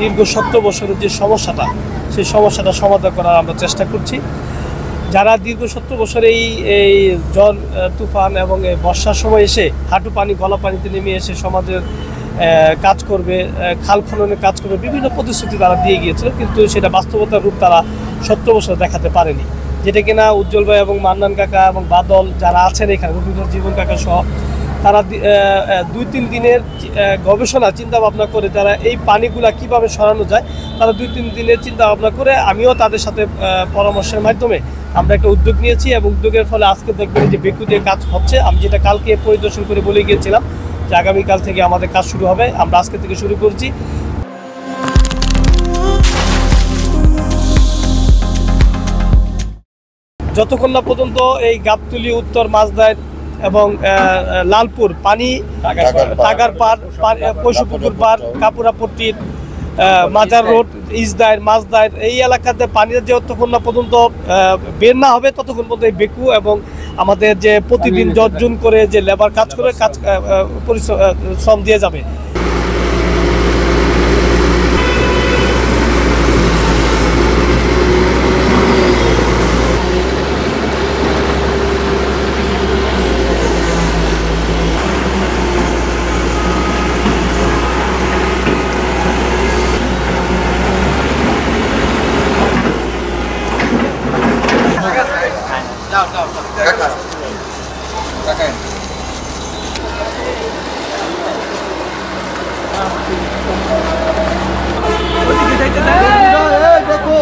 দীর্ঘ 17 বছরের যে সমস্যাটা, সেই সমস্যাটা সমাধান করার আমরা চেষ্টা করছি। যারা দীর্ঘ 17 বছর এই ঝড় তুফান এবং বর্ষার সময় এসে হাঁটু পানি গলা পানিতে নেমে এসে সমাজের কাজ করবে, খাল খননের কাজ করবে, বিভিন্ন প্রতিশ্রুতি তারা দিয়ে গিয়েছিল, কিন্তু সেটা বাস্তবতার রূপ তারা 17 বছর দেখাতে পারেনি। যেটা কিনা উজ্জ্বল ভাই এবং মান্নান কাকা এবং বাদল যারা আছেন এখানে, রবীন্দ্র জীবন কাকা সহ, তারা 2-3 দিনের গবেষণা চিন্তা ভাবনা করে তারা এই পানিগুলা কিভাবে সরানো যায়, তারা 2-3 দিনের চিন্তা ভাবনা করে আমিও তাদের সাথে পরামর্শের মাধ্যমে আমরা একটা উদ্যোগ নিয়েছি, এবং উদ্যোগের ফলে আজকে দেখবেন যে বেকু দিয়ে কাজ হচ্ছে। আমি যেটা কালকে পরিদর্শন করে বলে গিয়েছিলাম যে আগামীকাল থেকে আমাদের কাজ শুরু হবে, আমরা আজকে থেকে শুরু করছি। যতক্ষণ না পর্যন্ত এই গাবতলী, উত্তর মাছদার এবং লালপুর পানি, টাগার পাড়, পশুপুকুর পাড়, কাপুরাপট্টির মাজার রোড, ইসদায়ের, মাছদায়ের এই এলাকাতে পানি যতক্ষণ না পর্যন্ত বের না হবে ততক্ষণ পর্যন্ত এই বেকু এবং আমাদের যে প্রতিদিন জর্জন করে যে লেবার কাজ করে কাজ পরিশ্রম দিয়ে যাবে। দেখো